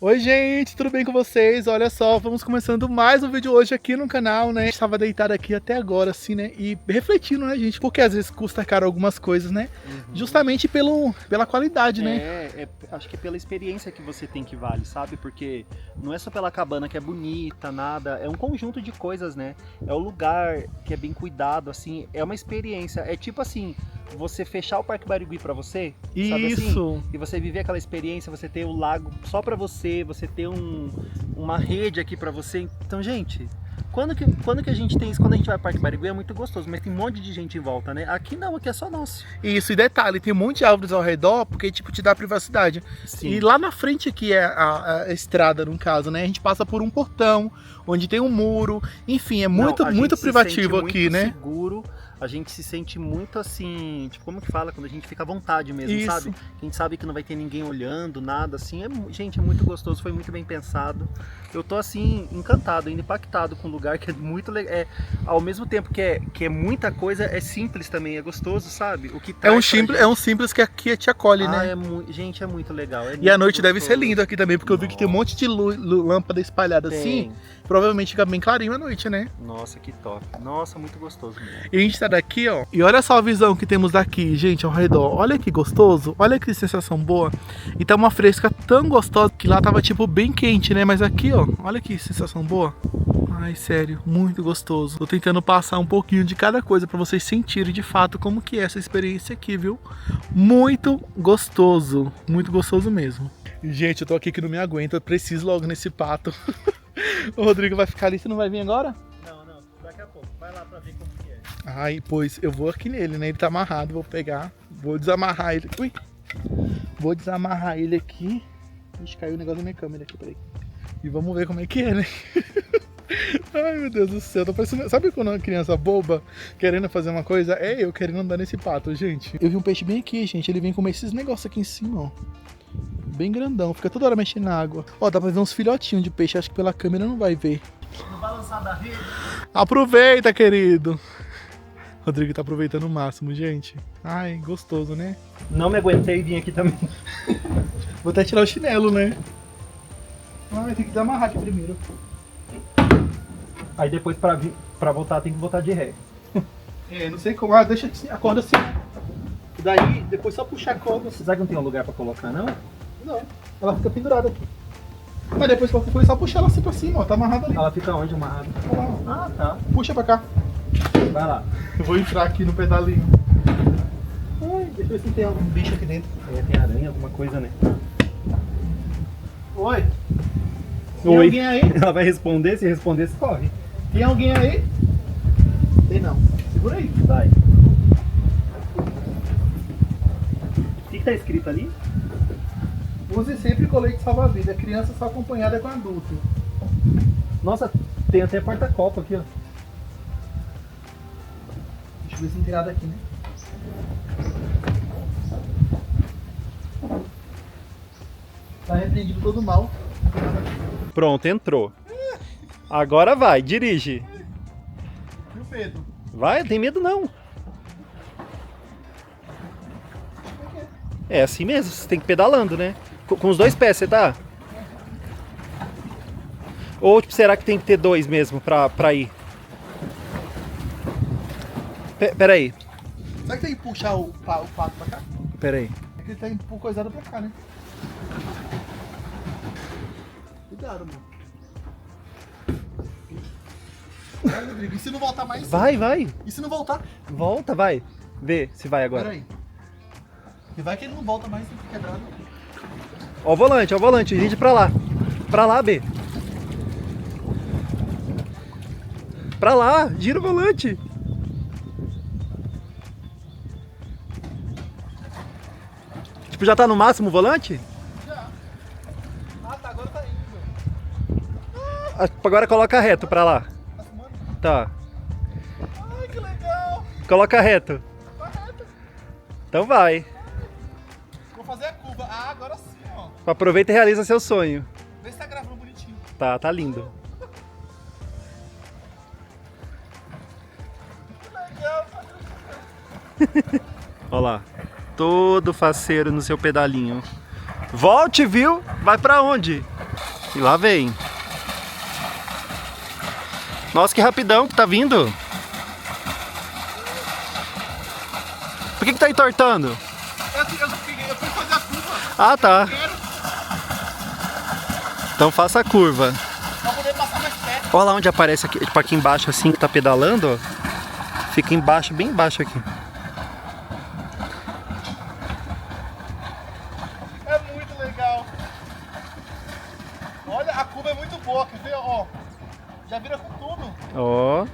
Oi gente, tudo bem com vocês? Olha só, vamos começando mais um vídeo hoje aqui no canal, né? A gente tava deitado aqui até agora, assim, né? E refletindo, né, gente? Porque às vezes custa caro algumas coisas, né? Justamente pela qualidade, né? Acho que é pela experiência que você tem que vale, sabe? Porque não é só pela cabana que é bonita, nada, é um conjunto de coisas, né? É o lugar que é bem cuidado, assim, é uma experiência. É tipo assim, você fechar o Parque Barigui pra você, sabe assim? Isso! E você viver aquela experiência, você ter o lago só pra você ter uma rede aqui pra você. Então, gente, quando que a gente tem isso? Quando a gente vai ao Parque Barigui é muito gostoso, mas tem um monte de gente em volta, né? Aqui não, aqui é só nosso. Isso, e detalhe, tem um monte de árvores ao redor, porque, tipo, te dá privacidade. Sim. E lá na frente aqui é a estrada, no caso, né? A gente passa por um portão, onde tem um muro. Enfim, é muito, Não, muito privativo muito aqui, né? seguro. A gente se sente muito assim, tipo, como que fala? Quando a gente fica à vontade mesmo, Isso. sabe? A gente sabe que não vai ter ninguém olhando, nada, assim. Gente, é muito gostoso, foi muito bem pensado. Eu tô, assim, encantado, ainda impactado com o lugar, que é muito legal. Ao mesmo tempo que é muita coisa, é simples também, é gostoso, sabe? O que É um traz pra gente. simples que aqui te acolhe, né? Gente, é muito legal. E a noite deve ser lindo aqui também, porque eu vi que tem um Nossa. monte de lâmpada espalhada assim. Provavelmente fica bem clarinho à noite, né? Nossa, que top. Nossa, muito gostoso mesmo. E a gente tá daqui, ó. E olha só a visão que temos daqui, gente, ao redor. Olha que gostoso. Olha que sensação boa. E tá uma fresca tão gostosa que lá tava tipo bem quente, né? Mas aqui, ó, olha que sensação boa. Ai, sério, muito gostoso. Tô tentando passar um pouquinho de cada coisa pra vocês sentirem de fato como que é essa experiência aqui, viu? Muito gostoso mesmo. Gente, eu tô aqui que não me aguento, eu preciso logo nesse pato. O Rodrigo vai ficar ali, você não vai vir agora? Não, daqui a pouco. Vai lá pra ver como que é. Ai, pois eu vou aqui nele, né? Ele tá amarrado, vou pegar, vou desamarrar ele. Ui! Vou desamarrar ele aqui. Ixi, caiu o negócio da minha câmera aqui, peraí. E vamos ver como é que é, né? Ai, meu Deus do céu, tô parecendo... Sabe quando uma criança boba querendo fazer uma coisa? É eu querendo andar nesse pato, gente. Eu vi um peixe bem aqui, gente, ele vem comer esses negócios aqui em cima, ó. Bem grandão, fica toda hora mexendo na água. Ó, dá pra ver uns filhotinhos de peixe, acho que pela câmera não vai ver. No balançar da rede. Aproveita, querido! Rodrigo tá aproveitando o máximo, gente. Ai, gostoso, né? Não me aguentei e vim aqui também. Vou até tirar o chinelo, né? Ai, tem que desamarrar aqui primeiro. Aí depois pra voltar tem que voltar de ré. É, não sei como. Ah, deixa a corda assim. E daí, depois só puxar a corda. Será que não tem um lugar pra colocar, não? Não, ela fica pendurada aqui. Mas depois qualquer coisa, só puxar ela assim pra cima, ó. Tá amarrada ali. Ela fica onde, amarrada? Olha lá, ó. Ah, tá. Puxa pra cá. Vai lá. Eu vou entrar aqui no pedalinho. Ai, deixa eu ver se tem algum bicho aqui dentro. Tem aranha, alguma coisa, né? Oi. Tem alguém aí? Ela vai responder, se responder, você corre. Tem alguém aí? Tem não. Segura aí. Vai. O que tá escrito ali? Use sempre colete salva-vida. Criança só acompanhada com adulto. Nossa, tem até porta-copo aqui, ó. Deixa eu ver se tem nada aqui, né? Tá repreendido todo mal. Pronto, entrou. Agora vai, dirige. E o Pedro? Vai, não tem medo não. É assim mesmo, você tem que ir pedalando, né? Com os dois pés, você tá? Ou tipo, será que tem que ter dois mesmo pra ir? Pera aí. Será que tem que puxar o pato pra cá? Pera aí. É que ele tá indo coisado pra cá, né? Cuidado, mano. Vai, Rodrigo. E se não voltar mais? Vai. E se não voltar? Volta, vai. Vê se vai agora. Pera aí. E vai que ele não volta mais, fica quebrado. Ó o volante, dirige pra lá. Pra lá, B. Pra lá, gira o volante. Tipo, já tá no máximo o volante? Já. Ah, tá. Agora tá indo. Agora coloca reto pra lá. Tá fumando? Tá. Ai, que legal. Coloca reto. Tá reto. Então vai. Vou fazer a curva. Ah, agora sim, ó. Aproveita e realiza seu sonho. Vê se tá gravando bonitinho. Tá lindo. Que legal. Olha lá. Todo faceiro no seu pedalinho. Volte, viu? Vai pra onde? E lá vem. Nossa, que rapidão que tá vindo. Por que tá entortando? Eu fui fazer a curva. Ah, tá. Então faça a curva. Pra poder passar mais perto. Olha lá onde aparece aqui, tipo aqui embaixo assim que tá pedalando, ó. Fica embaixo, bem embaixo aqui. É muito legal. Olha, a curva é muito boa, quer ver? Ó, já vira com tudo. Ó.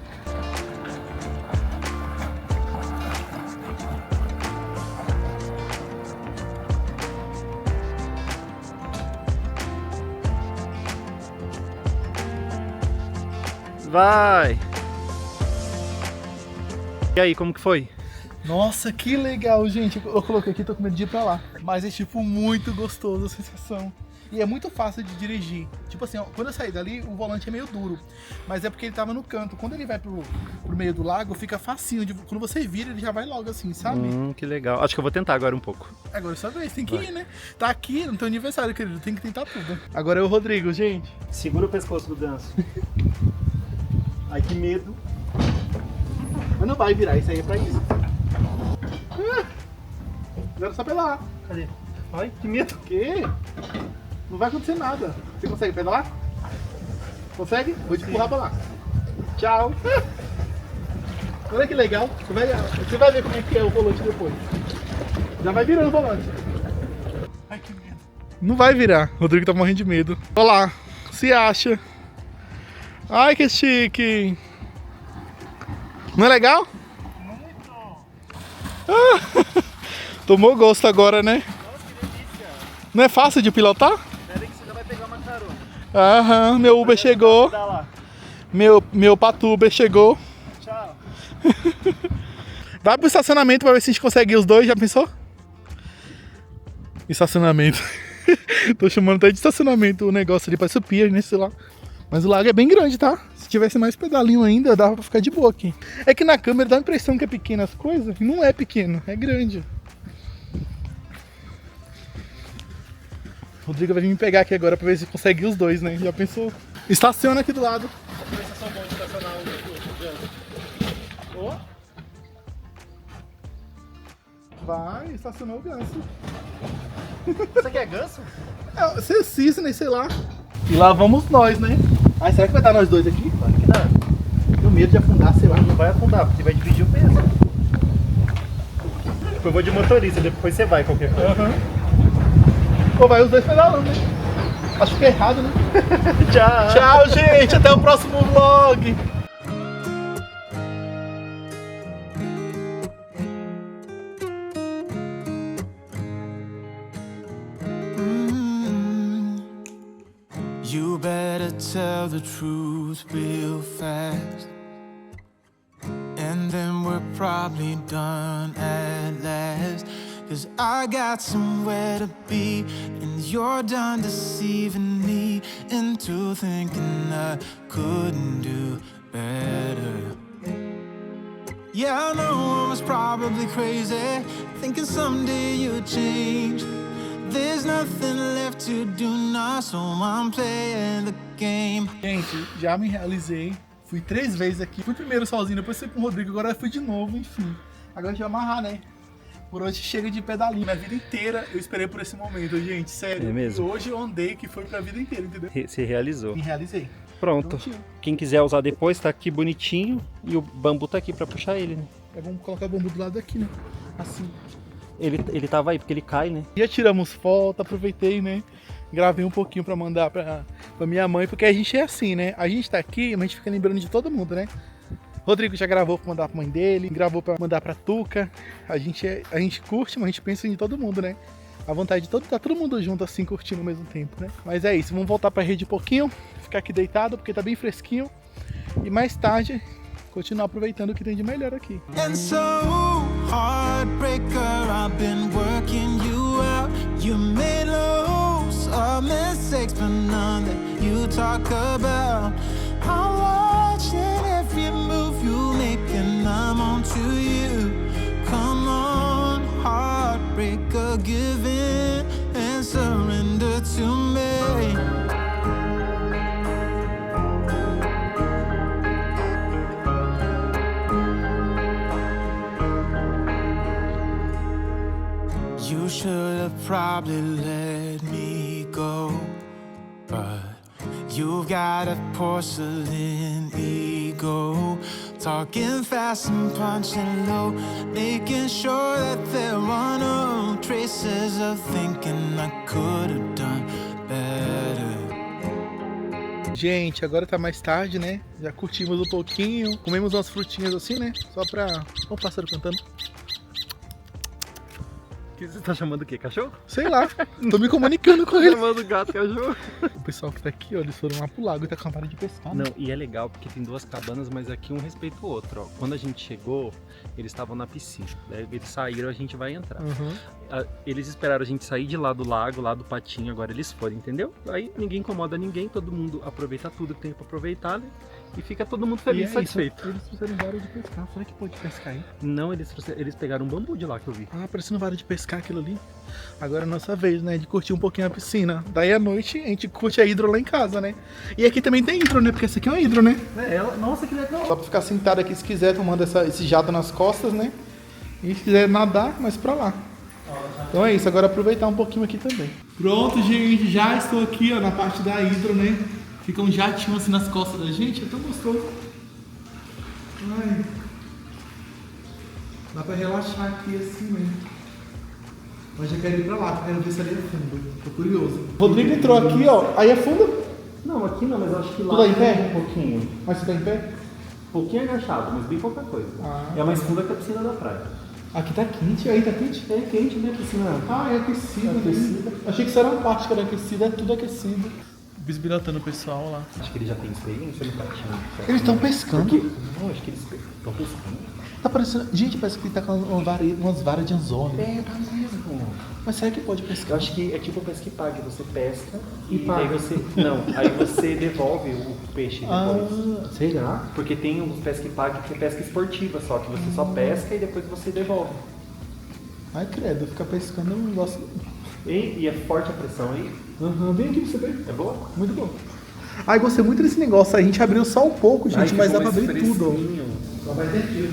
Vai! E aí, como que foi? Nossa, que legal, gente. Eu coloquei aqui, tô com medo de ir pra lá. Mas é tipo muito gostoso a sensação. E é muito fácil de dirigir. Tipo assim, ó, quando eu saí dali, o volante é meio duro. Mas é porque ele tava no canto. Quando ele vai pro meio do lago, fica facinho. Quando você vira, ele já vai logo assim, sabe? Que legal. Acho que eu vez tentar agora um pouco. Agora é sua vez, tem que ir, né? Tá aqui no teu aniversário, querido. Tem que tentar tudo. Agora é o Rodrigo, gente. Segura o pescoço do ganso. Ai, que medo. Mas não vai virar, isso aí é pra isso. Agora é só pedalar. Cadê? Ai, que medo. O quê? Não vai acontecer nada. Você consegue pedalar? Consegue? Vou te empurrar pra lá. Tchau. Olha que legal. Você vai ver como é que é o volante depois. Já vai virando o volante. Ai, que medo. Não vai virar. O Rodrigo tá morrendo de medo. Olha lá. Se acha. Ai, que chique. Não é legal? Muito. Tomou gosto agora, né? Nossa, que delícia. Não é fácil de pilotar? Pera aí que você já vai pegar uma carona. Aham, meu Uber chegou. Dá lá. Meu Pato Uber chegou. Tchau. Vai pro estacionamento pra ver se a gente consegue ir os dois, já pensou? Estacionamento. Tô chamando até de estacionamento o negócio ali, parece o pier, né? Sei lá. Mas o lago é bem grande, tá? Se tivesse mais pedalinho ainda, dava pra ficar de boa aqui. É que na câmera dá a impressão que é pequena as coisas, e não é pequeno, é grande. O Rodrigo vai vir me pegar aqui agora pra ver se consegue ir os dois, né? Já pensou? Estaciona aqui do lado. Vamos ver se é só bom de estacionar o ganso. Vai, estacionou o ganso. Isso aqui é ganso? É, você cisne, sei lá. E lá vamos nós, né? Ai, será que vai dar nós dois aqui? Claro que dá. Tenho medo de afundar, sei lá. Não vai afundar, porque vai dividir o peso. Tipo, eu vou de motorista, depois você vai qualquer coisa. Aham. Pô, vai os dois pedalando, né? Acho que é errado, né? Tchau. Tchau, gente. Até o próximo vlog. You better tell the truth real fast, and then we're probably done at last. 'Cause I got somewhere to be, and you're done deceiving me into thinking I couldn't do better. Yeah, I know I was probably crazy, thinking someday you'd change. There's nothing left to do now, so I'm playing the game. Gente, já me realizei. Fui 3 vezes aqui. Fui primeiro sozinho, depois fui com o Rodrigo, agora fui de novo, enfim. Agora a gente vai amarrar, né? Por hoje chega de pedalinho. Minha vida inteira eu esperei por esse momento, gente. Sério. É mesmo? E hoje eu andei que foi pra vida inteira, entendeu? Se realizou. Me realizei. Pronto. Prontinho. Quem quiser usar depois, tá aqui bonitinho. E o bambu tá aqui pra puxar ele, né? Vamos colocar o bambu do lado daqui, né? Assim. Ele tava aí porque ele cai, né? Já tiramos foto, aproveitei, né? Gravei um pouquinho pra mandar pra minha mãe, porque a gente é assim, né? A gente tá aqui, mas a gente fica lembrando de todo mundo, né? Rodrigo já gravou pra mandar pra mãe dele, gravou pra mandar pra Tuca. A gente curte, mas a gente pensa em todo mundo, né? A vontade de tá todo mundo junto assim, curtindo ao mesmo tempo, né? Mas é isso, vamos voltar pra rede um pouquinho, ficar aqui deitado, porque tá bem fresquinho. E mais tarde, continuar aproveitando o que tem de melhor aqui. And so, heartbreaker, I've been working you out. You made loads of mistakes, but none that you talk about. I'm watching every move you make, and I'm on to you. Come on, heartbreaker, give in and surrender to me. probably let me go. But you've got a porcelain ego, talking fast and punching low, making sure that there are no traces of thinking I could have done better. Gente, agora tá mais tarde, né? Já curtimos um pouquinho, comemos umas frutinhas assim, né? Só pra... Olha o pássaro cantando. Que você tá chamando o quê? Cachorro? Sei lá, tô me comunicando com ele. Chamando gato, cachorro. O pessoal que tá aqui, ó, eles foram lá pro lago e tá com a vara de pescar, né? Não, e é legal porque tem duas cabanas, mas aqui um respeita o outro, ó. Quando a gente chegou, eles estavam na piscina. Daí eles saíram, a gente vai entrar. Uhum. Eles esperaram a gente sair de lá do lago, lá do patinho, agora eles foram, entendeu? Aí ninguém incomoda ninguém, todo mundo aproveita tudo que tem pra aproveitar, né? E fica todo mundo feliz, satisfeito. Eles trouxeram vara de pescar, será que pode pescar aí? Não, eles pegaram um bambu de lá que eu vi. Ah, parecendo vara de pescar aquilo ali. Agora é a nossa vez, né, de curtir um pouquinho a piscina. Daí à noite a gente curte a hidro lá em casa, né? E aqui também tem hidro, né? Porque essa aqui é uma hidro, né? Nossa, que legal. Só pra ficar sentado aqui se quiser, tomando esse jato nas costas, né? E se quiser nadar, mas pra lá. Então é isso, agora aproveitar um pouquinho aqui também. Pronto, gente, já estou aqui, ó, na parte da hidro, né? Fica um jatinho assim nas costas da gente, é tão gostoso. Ai. Dá pra relaxar aqui assim mesmo. Mas eu quero ir pra lá, quero ver se ali é fundo. Tô curioso. Rodrigo entrou aqui, ó. Aí é fundo? Não, aqui não, mas eu acho que lá Tudo aí em pé? um pouquinho. Mas você tá em pé? Um pouquinho agachado, mas bem pouca coisa. Ah. É mais funda que a piscina da praia. Aqui tá quente, aí tá quente? É quente, né, a piscina? Ah, é aquecida. É aquecida. Achei que isso era uma parte que era aquecida, é tudo aquecido. Bisbilhotando o pessoal lá. Acho que ele já tem experiência no patinho. Eles estão pescando. Não, acho que eles estão pescando. Tá parecendo. Gente, parece que ele tá com umas varas de anzol. É, tá mesmo. Mas será que pode Eu pescar? acho que é tipo pesca e pague. Você pesca E e paga. aí você. Não, aí você devolve o peixe depois. Será? Porque tem uns pesca e pague que é pesca esportiva, só que você só pesca e depois você devolve. Ai, credo, ficar pescando é um negócio. E é forte a pressão aí. Aham, vem aqui pra você ver. É boa? Muito bom. Ai, gostei muito desse negócio. A gente abriu só um pouco, gente, Ai, mas dá ficou pra mais abrir tudo. fresquinho. Só vai ter frio.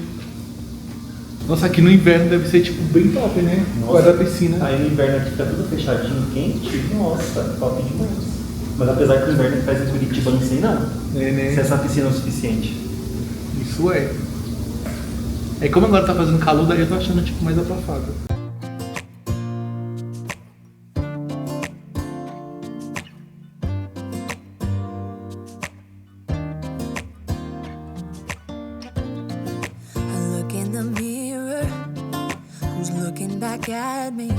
Nossa, aqui no inverno deve ser tipo bem top, né? Agora da piscina. Aí no inverno aqui tá tudo fechadinho, quente. Nossa, top demais. Mas apesar que o inverno que faz em Curitiba não sei não. É, né? Se essa piscina é o suficiente. Isso é. É como agora tá fazendo calor, daí eu tô achando tipo mais abafado. I look in the mirror, who's looking back at me?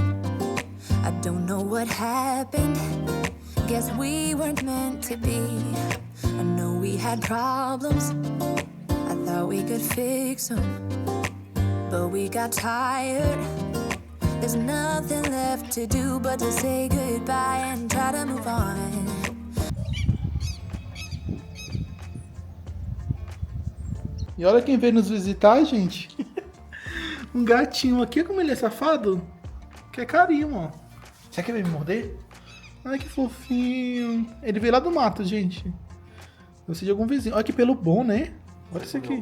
I don't know what happened, guess we weren't meant to be. I know we had problems, I thought we could fix them, but we got tired. There's nothing left to do but to say goodbye and try to move on. E olha quem veio nos visitar, gente. Um gatinho aqui, como ele é safado. Que é carinho, ó. Será que ele vai me morder? Ai, que fofinho. Ele veio lá do mato, gente. Deve ser de algum vizinho. Olha que pelo bom, né? Olha isso aqui.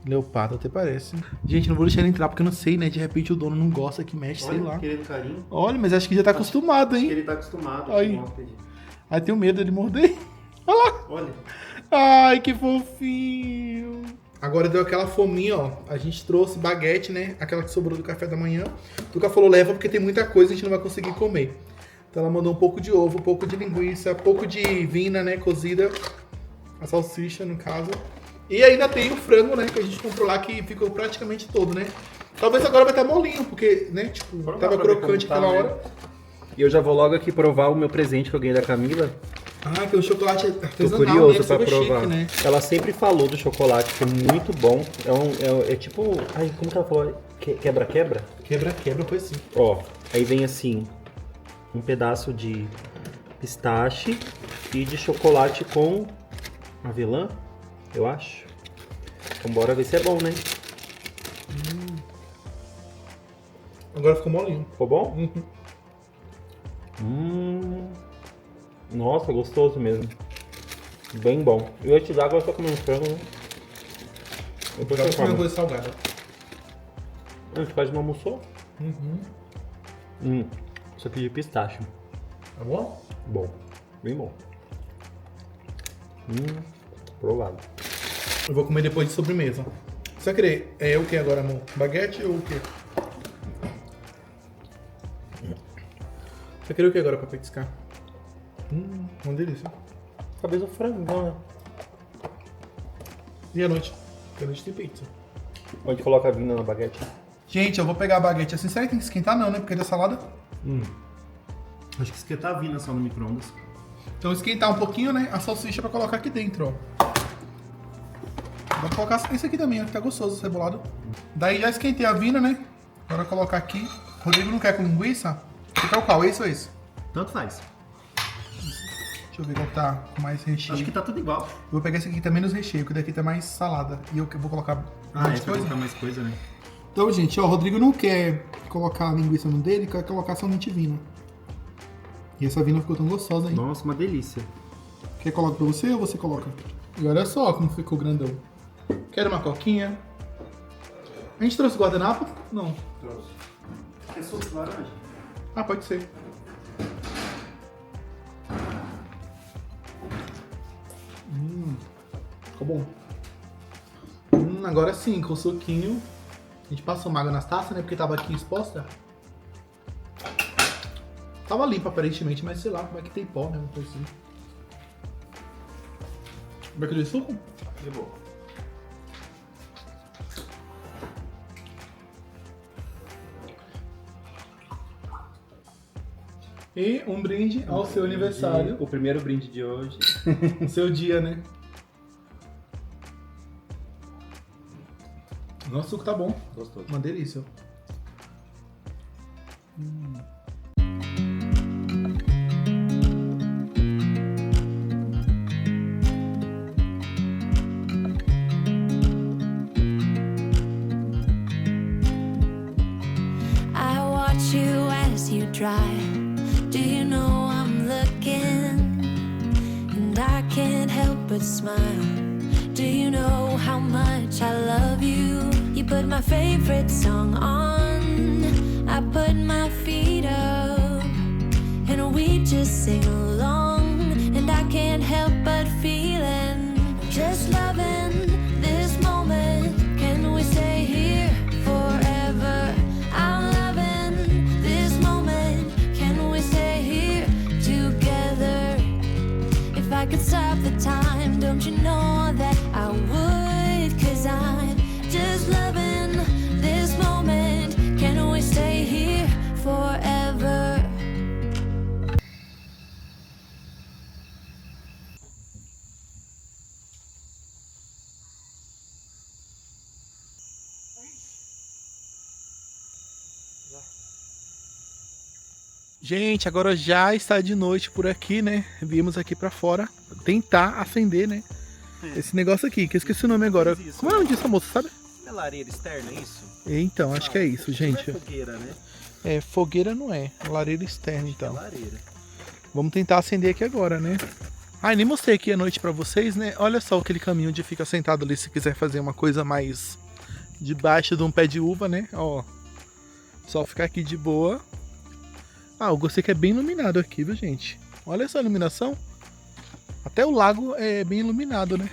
Leopardo até parece. Gente, não vou deixar ele entrar porque eu não sei, né? De repente o dono não gosta que mexe, sei lá. Querendo carinho. Olha, mas acho que já tá acostumado, hein? Ele tá acostumado. Aí. Aí tenho medo dele morder. Olha lá. Olha. Ai, que fofinho. Agora deu aquela fominha, ó. A gente trouxe baguete, né? Aquela que sobrou do café da manhã. Tuca falou, leva porque tem muita coisa, a gente não vai conseguir comer. Então ela mandou um pouco de ovo, um pouco de linguiça, um pouco de vina, né? Cozida. A salsicha, no caso. E ainda tem o frango, né? Que a gente comprou lá, que ficou praticamente todo, né? Talvez agora vai estar molinho, porque, né? Tipo, tava crocante aquela hora. E eu já vou logo aqui provar o meu presente que eu ganhei da Camila. Ah, que é um chocolate artesanal. Tô curioso né? pra Super provar. chique, né? Ela sempre falou do chocolate, que é muito bom. É tipo. Ai, como que ela falou? Quebra-quebra? Quebra-quebra, foi assim. Ó, aí vem assim, um pedaço de pistache e de chocolate com avelã, eu acho. Então bora ver se é bom, né? Agora ficou molinho. Ficou bom? Nossa, gostoso mesmo. Bem bom. Eu ia te dar, agora eu tô comendo frango, né? Depois Agora você comer come. coisa salgada. A gente faz uma almoçou? Só que de pistache. Tá bom? Bom. Bem bom. Provado. Eu vou comer depois de sobremesa. Você vai querer o que agora, amor? Baguete ou o quê? Você querer o que agora pra petiscar? Uma delícia. Talvez o frangão, né? E à noite? Porque à noite tem pizza. Onde coloca a vinda na baguete? Gente, eu vou pegar a baguete assim. Será que tem que esquentar? Não, né? Porque é da salada. Acho que esquentar a vinda só no micro-ondas. Então esquentar um pouquinho, né? A salsicha pra colocar aqui dentro, ó. Dá pra colocar esse aqui também, ó, que tá gostoso, cebolado. Daí já esquentei a vina, né? Agora colocar aqui. Rodrigo não quer com linguiça? Você quer o qual? Esse ou esse? Tanto faz. Deixa eu ver qual que tá com mais recheio. Acho que tá tudo igual. Eu vou pegar esse aqui que tá menos recheio, que daqui tá mais salada. E eu vou colocar mais coisa. colocar mais coisa, né? Então, gente, ó, o Rodrigo não quer colocar a linguiça no dele, quer colocar somente vina. E essa vina ficou tão gostosa, hein? Nossa, uma delícia. Quer colocar pra você ou você coloca? E olha só como ficou grandão. Quero uma coquinha. A gente trouxe guardanapo? Não. Trouxe. Quer suco de laranja? Ah, pode ser. Ficou bom. Agora sim, com o suquinho. A gente passou uma água nas taças, né? Porque tava aqui exposta. Tava limpa aparentemente, mas sei lá, como é que tem pó, né? Não sei assim. Vai querer suco? De boa. E um brinde ao seu aniversário. O primeiro brinde de hoje. O seu dia, né? Nosso suco tá bom. Gostoso. Uma delícia. I watch you as you drive. Do you know I'm looking? And I can't help but smile. Do you know how much I love you? You put my favorite song on. I put my feet up. And we just sing along. And I can't help but feeling. Just loving this moment. Can we stay here forever? I'm loving this moment. Can we stay here together? If I could stop the time, don't you know that I would? 'Cause I'm just loving this moment. Can we stay here forever? Gente, agora já está de noite por aqui, né? Viemos aqui pra fora tentar acender, né? Esse negócio aqui, que eu esqueci o nome agora. Como é o nome disso, moço, sabe? É lareira externa, é isso? Então, acho que é isso, gente. Não é fogueira, né? É, fogueira não é. Lareira externa, É então. lareira. Vamos tentar acender aqui agora, né? Ah, nem mostrei aqui a noite pra vocês, né? Olha só aquele caminho onde fica sentado ali se quiser fazer uma coisa mais debaixo de um pé de uva, né? Ó, só ficar aqui de boa. Ah, eu gostei que é bem iluminado aqui, viu, gente? Olha essa iluminação. Até o lago é bem iluminado, né?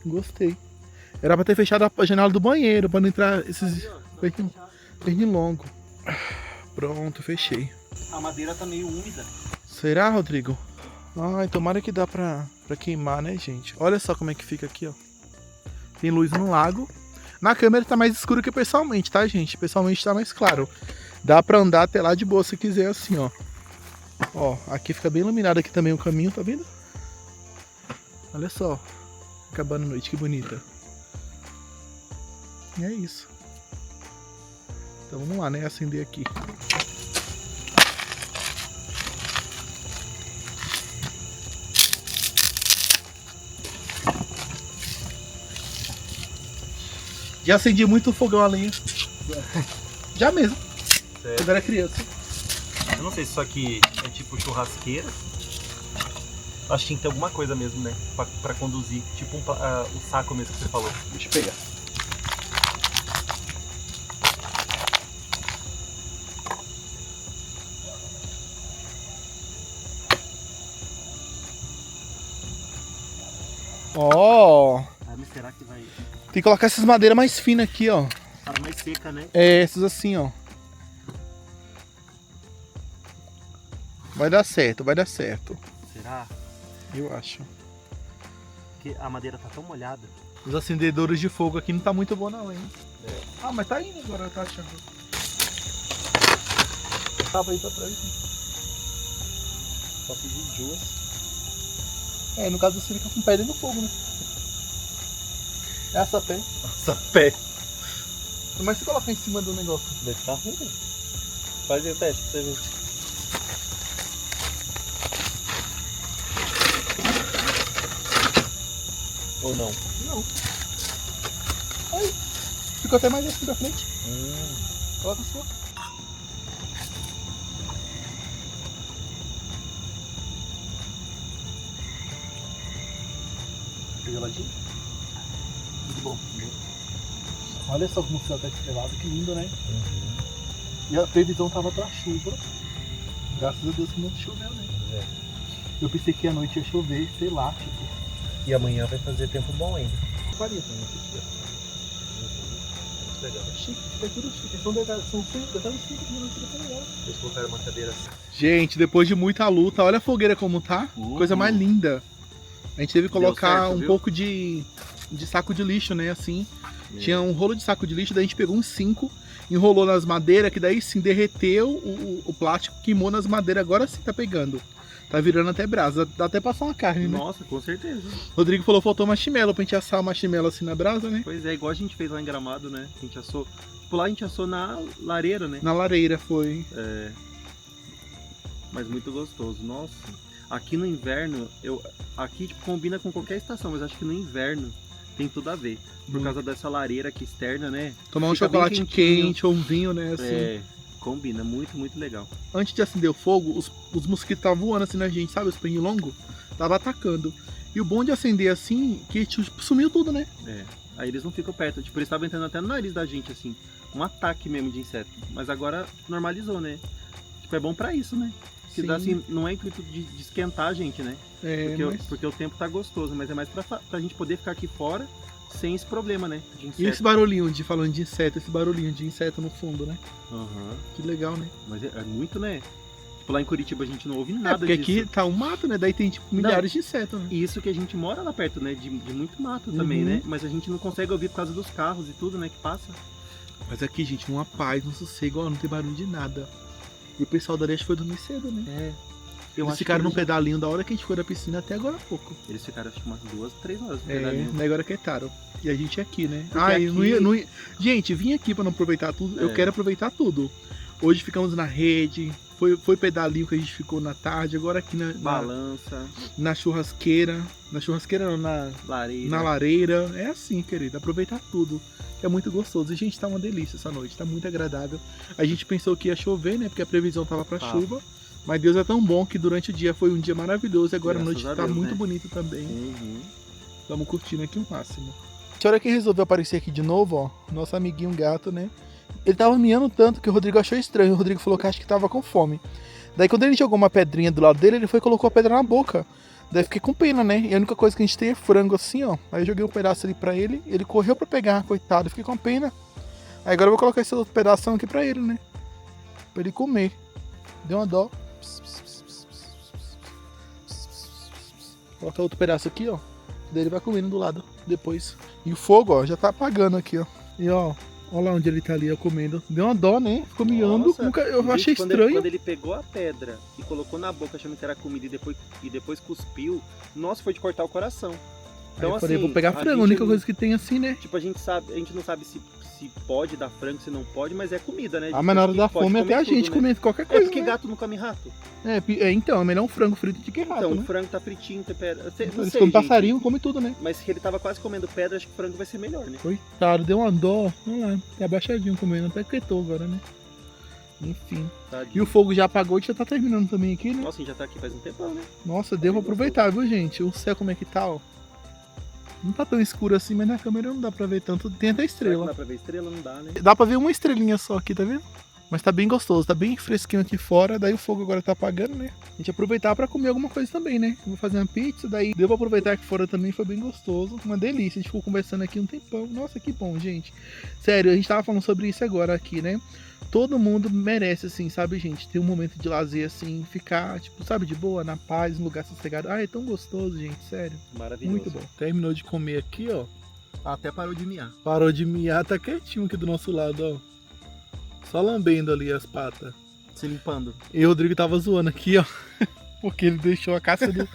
Gostei. Era pra ter fechado a janela do banheiro, pra não entrar esses pernilongo. Pronto, fechei. A madeira tá meio úmida. Será, Rodrigo? Ai, tomara que dá pra queimar, né, gente? Olha só como é que fica aqui, ó. Tem luz no lago. Na câmera tá mais escuro que pessoalmente, tá, gente? Pessoalmente tá mais claro. Dá pra andar até lá de boa se quiser, assim, ó. Ó, aqui fica bem iluminado aqui também o caminho, tá vendo? Olha só. Acabando a noite, que bonita. E é isso. Então vamos lá, né? Acender aqui. Já acendi muito fogão a lenha. Já mesmo. Certo. Quando era criança. Eu não sei se isso aqui é tipo churrasqueira. Acho que tem que ter alguma coisa mesmo, né? Pra conduzir. Tipo o saco mesmo que você falou. Deixa eu pegar. Ó, Ah, mas será que vai tem que colocar essas madeiras mais finas aqui, ó. ficar mais seca, né? É, essas assim, ó. Vai dar certo, vai dar certo. Será? Eu acho. Porque a madeira tá tão molhada. Os acendedores de fogo aqui não tá muito bom não, hein? Ah, mas tá indo agora, tá achando. Tava aí pra trás. Só fiz duas. É, no caso você fica com o pé dentro do fogo, né? Essa pé. Nossa, pé. Mas se colocar em cima do negócio. Deve ficar ruim, né? Faz aí o teste pra você ver. Ou não? Não. Aí. Ficou até mais assim pra frente. Coloca a sua. Geladinho? Muito bom. Olha só como o céu tá estrelado, que lindo, né? E a previsão tava pra chuva. Graças a Deus que não choveu, né? Eu pensei que à noite ia chover, sei lá, tipo. E amanhã vai fazer tempo bom ainda. Faria também esse dia. Muito legal. Chique, fica tudo chique. São detalhes 5 minutos da legal. Eles colocaram uma cadeira assim. Gente, depois de muita luta, olha a fogueira como tá. Coisa mais linda. A gente teve que colocar certo, um viu? pouco de saco de lixo, né? Assim. Tinha um rolo de saco de lixo, daí a gente pegou uns 5, enrolou nas madeiras, que daí sim derreteu o plástico, queimou nas madeiras, agora sim tá pegando. Tá virando até brasa, dá até passar uma carne, né? Nossa, com certeza. Rodrigo falou, faltou marshmallow pra gente assar o marshmallow assim na brasa, né? Pois é, igual a gente fez lá em Gramado, né? A gente assou. Tipo, lá a gente assou na lareira, né? Na lareira foi. É. Mas muito gostoso. Nossa. Aqui no inverno, aqui tipo, combina com qualquer estação, mas acho que no inverno tem tudo a ver. Por causa dessa lareira aqui externa, né? Tomar um Fica bem chocolate quentinho. quente ou um vinho, né? Assim. É, combina, muito, muito legal. Antes de acender o fogo, os mosquitos estavam voando assim na gente, sabe? Os pelinhos longos. Tava atacando. E o bom de acender assim, que tipo, sumiu tudo, né? É. Aí eles não ficam perto. Tipo, eles estavam entrando até no nariz da gente, assim. Um ataque mesmo de inseto. Mas agora normalizou, né? Tipo, é bom pra isso, né? Que dá, assim, não é intuito de esquentar a gente, né? É, Porque o tempo tá gostoso, mas é mais pra gente poder ficar aqui fora sem esse problema, né? De inseto. E esse barulhinho falando de inseto, esse barulhinho de inseto no fundo, né? Aham. Que legal, né? Mas é muito, né? Tipo, lá em Curitiba a gente não ouve É, nada porque disso. aqui tá um mato, né? Daí tem tipo milhares de insetos, né? E isso que a gente mora lá perto, né? De muito mato também, né? Mas a gente não consegue ouvir por causa dos carros e tudo, né? Que passa. Mas aqui, gente, uma paz, um sossego, ó, não tem barulho de nada. E o pessoal da Areste foi dormir cedo, né? É. Eles ficaram num pedalinho da hora que a gente foi da piscina até agora há pouco. Eles ficaram acho que umas 2, 3 horas no É, pedalinho. daí agora quietaram. E a gente aqui, né? Porque Ai, aqui- não ia. Gente, vim aqui pra não aproveitar tudo. Eu É. quero aproveitar tudo. Hoje ficamos na rede. Foi pedalinho que a gente ficou na tarde. Agora aqui Balança, na churrasqueira. Na churrasqueira não, lareira. na lareira. É assim, querido. Aproveitar tudo. É muito gostoso. E, gente, tá uma delícia essa noite. Tá muito agradável. A gente pensou que ia chover, né? Porque a previsão tava pra Tava. chuva. Mas Deus é tão bom que durante o dia foi um dia maravilhoso. E agora Graças a noite a tá Deus, muito né? bonito também. Uhum. Estamos curtindo aqui o máximo. A senhora que resolveu aparecer aqui de novo, ó. Nosso amiguinho gato, né? Ele tava miando tanto que o Rodrigo achou estranho. O Rodrigo falou que acho que tava com fome. Daí quando ele jogou uma pedrinha do lado dele, ele foi e colocou a pedra na boca. Daí fiquei com pena, né? E a única coisa que a gente tem é frango assim, ó. Aí eu joguei um pedaço ali pra ele. Ele correu pra pegar, coitado. Fiquei com pena. Aí agora eu vou colocar esse outro pedação aqui pra ele, né? Pra ele comer. Deu uma dó. Coloca outro pedaço aqui, ó. Daí ele vai comendo do lado depois. E o fogo, ó, já tá apagando aqui, ó. E ó, olha lá onde ele tá ali, ó, comendo. Deu uma dó, né? Ficou miando. Nossa, Nunca, eu gente, achei quando estranho. Quando ele pegou a pedra e colocou na boca achando que era comida e depois cuspiu, nossa, foi de cortar o coração. Então, Aí eu falei, assim, vou pegar a frango, a gente única não- coisa que tem assim, né? Tipo, a gente não sabe se pode dar frango, se não pode, mas é comida, né? Ah, mas na hora Acho da que pode fome até comer a gente tudo, né? comendo qualquer É coisa, porque né? gato não come rato. Então, é melhor um frango frito do que rato, Então, né? o frango tá fritinho, tempera. Então, Não eles sei, comem gente, passarinho, come tudo, né? mas se ele tava quase comendo pedra, acho que o frango vai ser melhor, né? Coitado, deu uma dó. Olha lá, tá abaixadinho comendo, até quietou agora, né? Enfim. Tadinho. E o fogo já apagou e já tá terminando também aqui, né? Nossa, a gente já tá aqui faz um tempão, né? Nossa, devo aproveitar, viu, gente? O céu como é que tá, ó. Não tá tão escuro assim, mas na câmera não dá pra ver tanto. Tem até Será que não estrela. dá pra ver estrela? Não dá, né? Dá pra ver uma estrelinha só aqui, tá vendo? Mas tá bem gostoso, tá bem fresquinho aqui fora, daí o fogo agora tá apagando, né? A gente aproveitar pra comer alguma coisa também, né? Vou fazer uma pizza, daí deu pra aproveitar aqui fora também, foi bem gostoso. Uma delícia, a gente ficou conversando aqui um tempão. Nossa, que bom, gente. Sério, a gente tava falando sobre isso agora aqui, né? Todo mundo merece, assim, sabe, gente? Ter um momento de lazer, assim, ficar, tipo, sabe, de boa, na paz, no lugar sossegado. Ah, é tão gostoso, gente, sério. Maravilhoso. Muito bom. Terminou de comer aqui, ó. Até parou de miar. Parou de miar, tá quietinho aqui do nosso lado, ó. Só lambendo ali as patas. Se limpando. E o Rodrigo tava zoando aqui, ó. Porque ele deixou a casca do...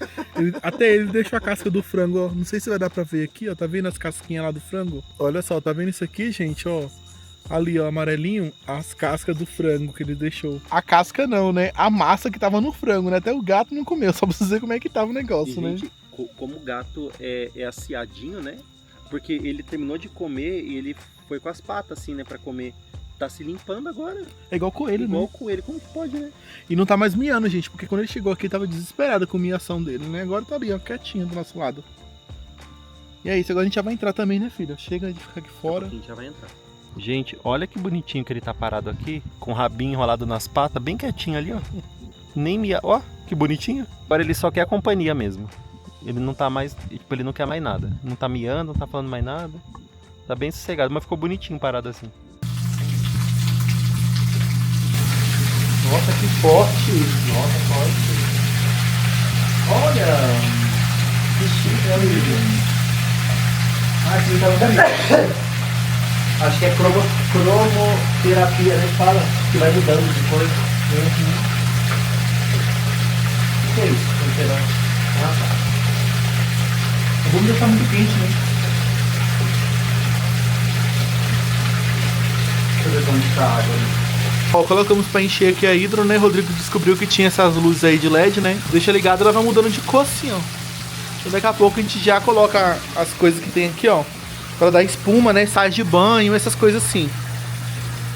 até ele deixou a casca do frango, ó. Não sei se vai dar pra ver aqui, ó. Tá vendo as casquinhas lá do frango? Olha só, tá vendo isso aqui, gente, ó. Ali, ó, amarelinho. As cascas do frango que ele deixou. A casca não, né? A massa que tava no frango, né? Até o gato não comeu. Só pra vocês verem como é que tava o negócio, E, né? gente, como o gato é aciadinho, né? Porque ele terminou de comer e ele foi com as patas, assim, né? Pra comer. Tá se limpando agora. É igual coelho, Igual né? coelho, como que pode, né? E não tá mais miando, gente. Porque quando ele chegou aqui, ele tava desesperado com a miação dele, né? Agora tá ali, ó, quietinho do nosso lado. E é isso, agora a gente já vai entrar também, né, filho? Chega de ficar aqui fora. A gente já vai entrar. Gente, olha que bonitinho que ele tá parado aqui, com o rabinho enrolado nas patas, bem quietinho ali, ó. Nem mia... Ó, que bonitinho. Agora ele só quer a companhia mesmo. Ele não tá mais... Tipo, ele não quer mais nada. Não tá miando, não tá falando mais nada. Tá bem sossegado, mas ficou bonitinho parado assim. Nossa, que forte! Nossa, forte! Olha! Que chique, amigo! Ah, esse tá muito bonito. Acho que é cromoterapia, né? Fala que vai mudando de cor. O que é isso? Ah, tá. Vamos deixar muito quente, né? Deixa eu ver como está a água ali. Ó, colocamos pra encher aqui a hidro, né? Rodrigo descobriu que tinha essas luzes aí de LED, né? Deixa ligado, ela vai mudando de cor assim, ó. E daqui a pouco a gente já coloca as coisas que tem aqui, ó. Pra dar espuma, né? Sais de banho, essas coisas assim.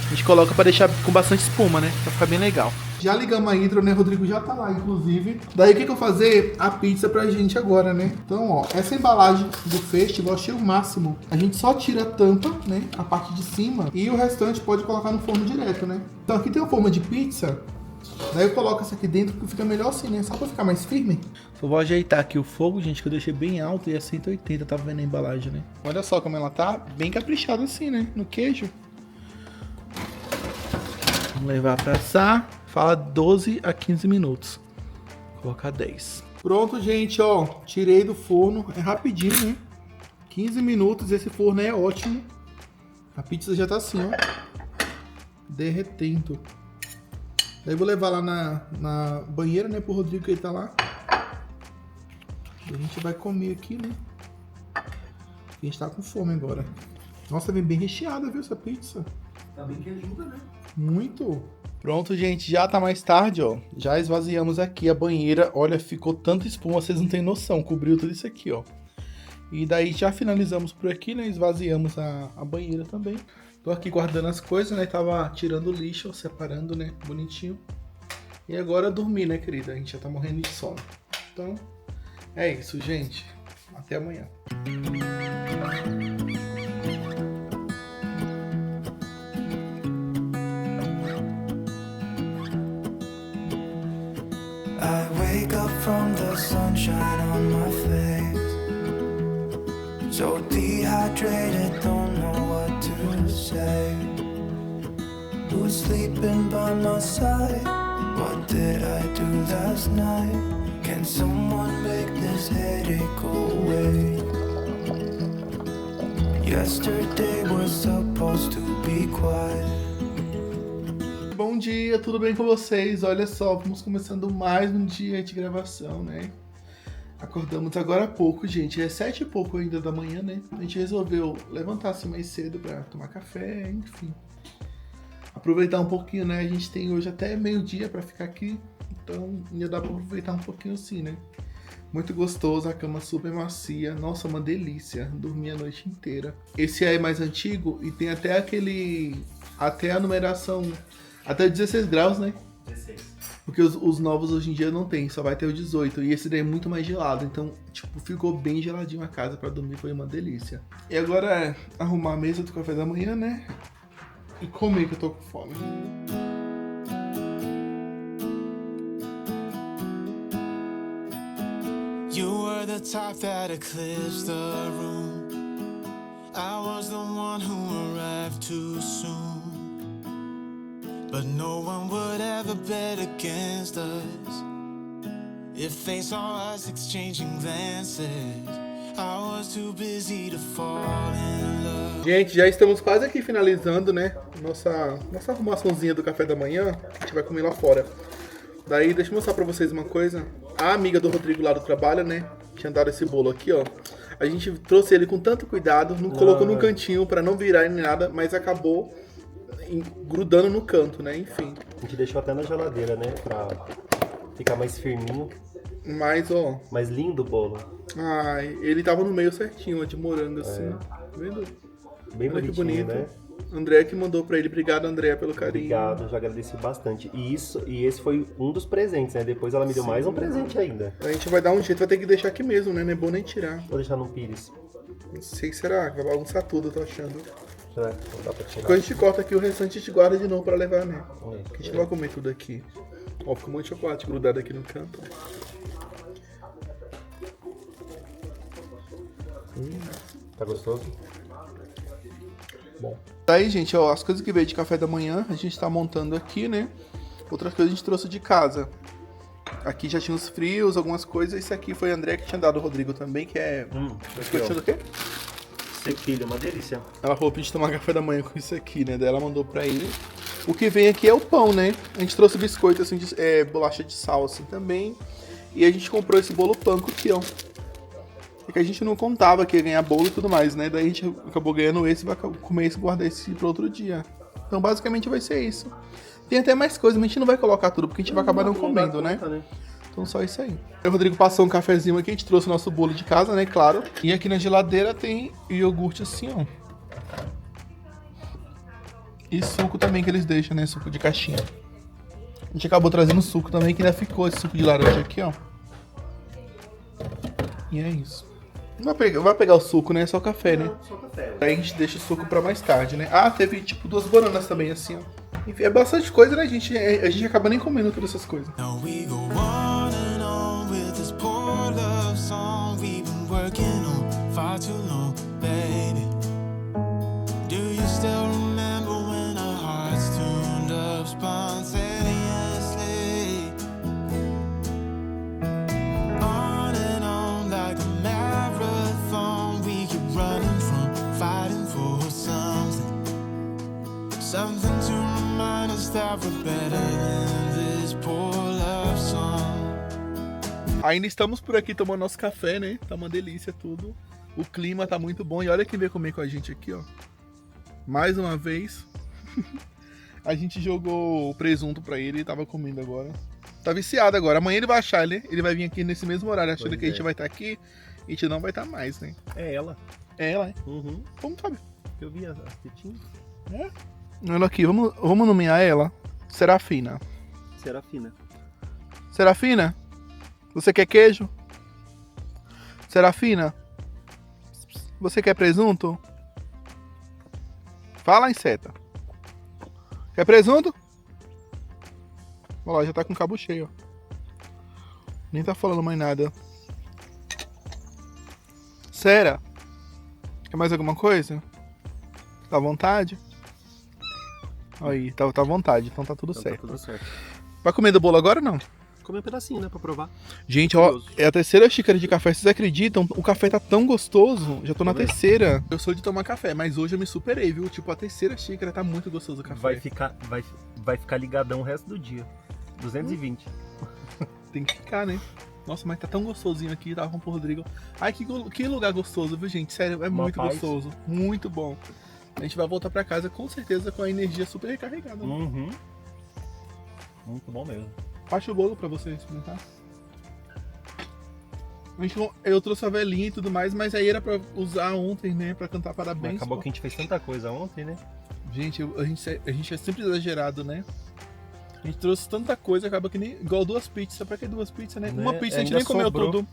A gente coloca pra deixar com bastante espuma, né? Pra ficar bem legal. Já ligamos a hidro, né? Rodrigo já tá lá, inclusive. Daí o que eu vou fazer? A pizza pra gente agora, né? Então, ó, essa embalagem do festival eu achei o máximo. A gente só tira a tampa, né? A parte de cima. E o restante pode colocar no forno direto, né? Então aqui tem a forma de pizza. Daí eu coloco essa aqui dentro que fica melhor assim, né? Só pra ficar mais firme. Só vou ajeitar aqui o fogo, gente, que eu deixei bem alto e é 180, tava vendo a embalagem, né? Olha só como ela tá bem caprichada assim, né? No queijo. Vamos levar pra assar. Fala 12 a 15 minutos. Vou colocar 10. Pronto, gente, ó. Tirei do forno. É rapidinho, né? 15 minutos. Esse forno é ótimo. A pizza já tá assim, ó. Derretendo. Daí vou levar lá na banheira, né? Pro Rodrigo, que ele tá lá. E a gente vai comer aqui, né? A gente tá com fome agora. Nossa, vem bem recheada, viu, essa pizza? Tá bem que ajuda, né? Muito. Pronto, gente, já tá mais tarde, ó. Já esvaziamos aqui a banheira. Olha, ficou tanta espuma, vocês não têm noção. Cobriu tudo isso aqui, ó. E daí já finalizamos por aqui, né? Esvaziamos a banheira também. Tô aqui guardando as coisas, né? Tava tirando o lixo, separando, né? Bonitinho. E agora dormir, né, querida? A gente já tá morrendo de sono. Então, é isso, gente. Até amanhã. I wake up from the sunshine on my face, so dehydrated, don't know what to say. Who's sleeping by my side? What did I do last night? Can someone make this headache go away? Yesterday was supposed to be quiet. Bom dia, tudo bem com vocês? Olha só, vamos começando mais um dia de gravação, né? Acordamos agora há pouco, gente. É 7 e pouco ainda da manhã, né? A gente resolveu levantar-se mais cedo pra tomar café, enfim. Aproveitar um pouquinho, né? A gente tem hoje até meio-dia pra ficar aqui. Então, ainda dá pra aproveitar um pouquinho assim, né? Muito gostoso, a cama super macia. Nossa, uma delícia. Dormir a noite inteira. Esse aí é mais antigo e tem até até a numeração... Até 16 graus, né? 16. Porque os novos hoje em dia não tem, só vai ter o 18. E esse daí é muito mais gelado. Então, tipo, ficou bem geladinho a casa pra dormir, foi uma delícia. E agora é arrumar a mesa do café da manhã, né? E comer, que eu tô com fome. You were the top that eclipsed the room. I was the one who arrived too soon. But no one would ever bet against us. If they saw us exchanging glances, I was too busy to fall in love. Gente, já estamos quase aqui finalizando, né? Nossa arrumaçãozinha do café da manhã. A gente vai comer lá fora. Daí, deixa eu mostrar pra vocês uma coisa. A amiga do Rodrigo lá do trabalho, né? Tinha dado esse bolo aqui, ó. A gente trouxe ele com tanto cuidado, não colocou num cantinho pra não virar nem nada, mas acabou grudando no canto, né? Enfim. A gente deixou até na geladeira, né? Pra ficar mais firminho. Mas, ó. Mais lindo o bolo. Ai, ele tava no meio certinho, ó, de morango, assim. Tá vendo? Bem Olha que bonitinho, bonito. né? André que mandou pra ele. Obrigado, André, pelo carinho. Obrigado, já agradeci bastante. E esse foi um dos presentes, né? Depois ela me deu mais um presente ainda. A gente vai dar um jeito, vai ter que deixar aqui mesmo, né? Não é bom nem tirar. Vou deixar no pires. Não sei se será, vai bagunçar tudo, eu tô achando. Será que não dá pra tirar? Quando a gente corta aqui, o restante a gente guarda de novo pra levar, né? É. Porque a gente não vai comer tudo aqui. Ó, ficou um monte de chocolate grudado aqui no canto. Tá gostoso? Bom. Daí, gente, ó, as coisas que veio de café da manhã, a gente tá montando aqui, né? Outras coisas a gente trouxe de casa. Aqui já tinha os frios, algumas coisas. Esse aqui foi a André que tinha dado o Rodrigo também, que é... Aqui, do quê? Sequilho, uma delícia. Ela falou pra gente tomar café da manhã com isso aqui, né? Daí ela mandou pra ele. O que vem aqui é o pão, né? A gente trouxe biscoito, assim, bolacha de sal, assim, também. E a gente comprou esse bolo panko aqui, ó. É que a gente não contava que ia ganhar bolo e tudo mais, né? Daí a gente acabou ganhando esse, vai comer esse e guardar esse pro outro dia. Então basicamente vai ser isso. Tem até mais coisas, mas a gente não vai colocar tudo, porque a gente vai acabar não comendo, né? Então só isso aí. O Rodrigo passou um cafezinho aqui, a gente trouxe o nosso bolo de casa, né? Claro. E aqui na geladeira tem iogurte assim, ó. E suco também que eles deixam, né? Suco de caixinha. A gente acabou trazendo suco também, que ainda ficou esse suco de laranja aqui, ó. E é isso. Não vai pegar o suco, né? É só café, né? Só café. Aí a gente deixa o suco pra mais tarde, né? Ah, teve tipo 2 bananas também, assim, ó. Enfim, é bastante coisa, né, gente? A gente acaba nem comendo todas essas coisas. Now we go on and on with this poor love song we've been working on far too long, baby. Do you still remember when our hearts tuned up spontaneously? On and on like a marathon, we keep running from fighting for something. Something to remind us that we're better than this poor love song. Ainda estamos por aqui tomando nosso café, né? Tá uma delícia tudo. O clima tá muito bom. E olha quem veio comer com a gente aqui, ó. Mais uma vez. A gente jogou o presunto pra ele e tava comendo agora. Tá viciado agora. Amanhã ele vai achar, né? Ele vai vir aqui nesse mesmo horário, achando Pois que a gente é. vai estar aqui. E a gente não vai estar mais, né? É ela. É ela, né? Uhum. Como sabe? Eu vi as tetinhas. É? Olha aqui, vamos nomear ela. Serafina. Serafina. Serafina? Você quer queijo? Serafina? Você quer presunto? Fala, inseta. Quer presunto? Olha lá, já tá com o cabo cheio, ó. Nem tá falando mais nada. Sera? Quer mais alguma coisa? Tá à vontade? Aí, tá à vontade, então tá tudo Então certo. tá tudo certo. Vai comer do bolo agora ou não? Come um pedacinho, né? Pra provar. Gente, ó, Curioso. é a 3ª xícara de café, vocês acreditam? O café tá tão gostoso, já tô na Vamos 3ª. Eu sou de tomar café, mas hoje eu me superei, viu? Tipo, a 3ª xícara tá muito gostoso o café. Vai ficar ligadão o resto do dia. 220. Tem que ficar, né? Nossa, mas tá tão gostosinho aqui, tava com o Rodrigo. Ai, que lugar gostoso, viu, gente? Sério, é Uma muito paz. gostoso. Muito bom. A gente vai voltar pra casa com certeza com a energia super recarregada. Né? Uhum. Muito bom mesmo. Baixa o bolo pra você experimentar. Eu trouxe a velhinha e tudo mais, mas aí era pra usar ontem, né? Pra cantar parabéns. Acabou pô. que a gente fez tanta coisa ontem, né? Gente, a gente é sempre exagerado, né? A gente trouxe tanta coisa, acaba que nem. Igual 2 pizzas. Pra que 2 pizzas, né? Né? Uma pizza a gente Ainda nem comeu sobrou. tudo.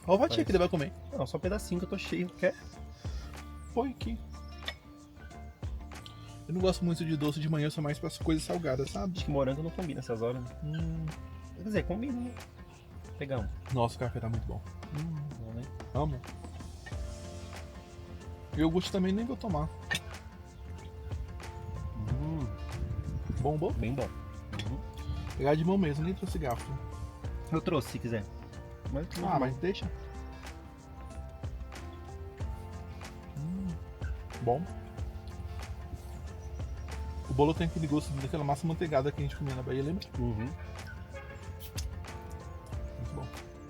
Olha o Vatinha que ele vai comer. Não, só um pedacinho que eu tô cheio. Quer? Põe aqui. Eu não gosto muito de doce de manhã, eu sou mais pra coisas salgadas, sabe? Acho que morango não combina essas horas. Né? Quer dizer, combina, né? Pegar um. Nossa, o café tá muito bom. Bom, né? Amo. E o iogurte também nem vou tomar. Bom? Bem bom. Pegar de mão mesmo, nem trouxe garfo. Eu trouxe, se quiser. Mas deixa. Bom. O bolo tem aquele gosto daquela massa manteigada que a gente comia na Bahia, lembra? Muito bom.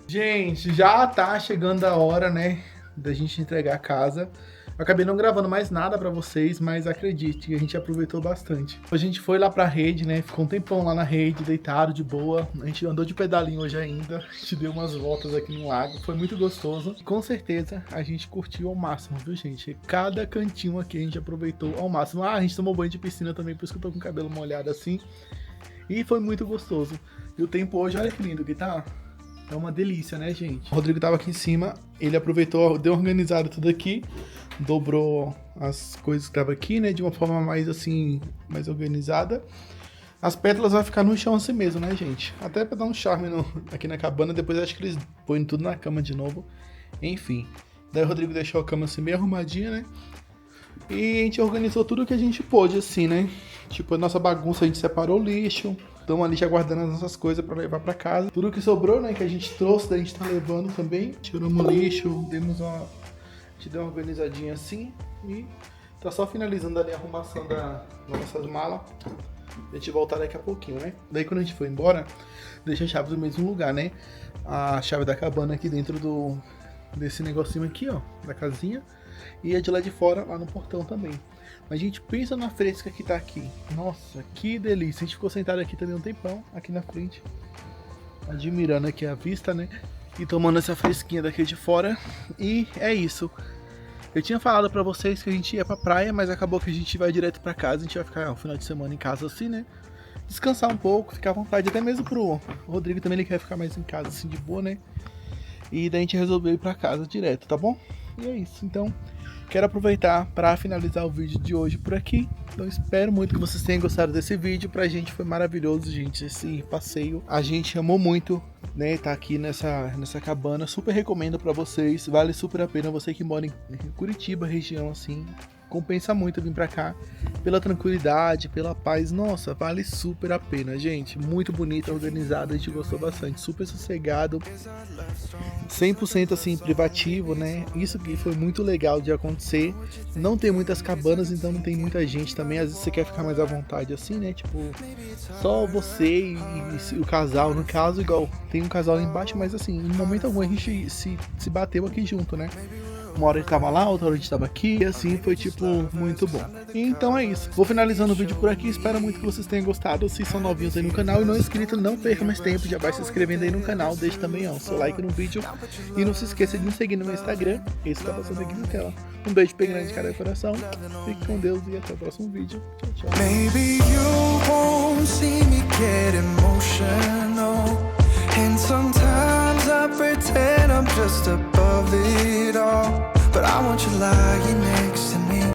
Gente, já tá chegando a hora, né, da gente entregar a casa. Eu acabei não gravando mais nada pra vocês, mas acredite, a gente aproveitou bastante. A gente foi lá pra rede, né, ficou um tempão lá na rede, deitado, de boa. A gente andou de pedalinho hoje ainda, a gente deu umas voltas aqui no lago, foi muito gostoso. Com certeza a gente curtiu ao máximo, viu, gente? Cada cantinho aqui a gente aproveitou ao máximo. A gente tomou banho de piscina também, por isso que eu tô com o cabelo molhado assim. E foi muito gostoso. E o tempo hoje, olha que lindo que tá. É uma delícia, né, gente? O Rodrigo tava aqui em cima, ele aproveitou, deu organizado tudo aqui, dobrou as coisas que estavam aqui, né, de uma forma mais assim, mais organizada. As pétalas vão ficar no chão assim mesmo, né, gente? Até pra dar um charme aqui na cabana, depois acho que eles põem tudo na cama de novo. Enfim, daí o Rodrigo deixou a cama assim meio arrumadinha, né? E a gente organizou tudo que a gente pôde, assim, né? Tipo, a nossa bagunça, a gente separou o lixo. Estamos ali já guardando as nossas coisas pra levar pra casa. Tudo que sobrou, né, que a gente trouxe, daí a gente tá levando também. Tiramos o lixo, a gente deu uma organizadinha assim. E tá só finalizando ali a arrumação das nossas malas. A gente voltar daqui a pouquinho, né? Daí quando a gente foi embora, deixa a chave do mesmo lugar, né? A chave da cabana aqui dentro desse negocinho aqui, ó, da casinha. E a de lá de fora, lá no portão também. Mas a gente pensa na fresca que tá aqui. Nossa, que delícia. A gente ficou sentado aqui também um tempão, aqui na frente. Admirando aqui a vista, né? E tomando essa fresquinha daqui de fora. E é isso. Eu tinha falado pra vocês que a gente ia pra praia, mas acabou que a gente vai direto pra casa. A gente vai ficar um final de semana em casa assim, né? Descansar um pouco, ficar à vontade. Até mesmo pro Rodrigo também, ele quer ficar mais em casa assim de boa, né? E daí a gente resolveu ir pra casa direto, tá bom? E é isso, então quero aproveitar para finalizar o vídeo de hoje por aqui. Então espero muito que vocês tenham gostado desse vídeo. Pra gente foi maravilhoso, gente, esse passeio. A gente amou muito, né, tá aqui nessa cabana. Super recomendo para vocês, vale super a pena. Você que mora em Curitiba, região assim, compensa muito vir pra cá, pela tranquilidade, pela paz. Nossa, vale super a pena, gente. Muito bonita, organizada, a gente gostou bastante. Super sossegado, 100% assim, privativo, né? Isso que foi muito legal de acontecer. Não tem muitas cabanas, então não tem muita gente também. Às vezes você quer ficar mais à vontade assim, né? Tipo, só você e o casal. No caso, igual, tem um casal lá embaixo, mas assim, em momento algum a gente se bateu aqui junto, né? Uma hora a gente tava lá, outra hora a gente tava aqui, e assim foi tipo muito bom. Então é isso, vou finalizando o vídeo por aqui, espero muito que vocês tenham gostado. Se são novinhos aí no canal e não inscrito, não perca mais tempo, já vai se inscrevendo aí no canal, deixe também ó, seu like no vídeo e não se esqueça de me seguir no meu Instagram, esse tá passando aqui na tela. Um beijo bem grande de cada coração, fique com Deus e até o próximo vídeo. Tchau, tchau. Maybe you won't see me get emotional, and sometimes I pretend I'm just above it all, but I want you lying next to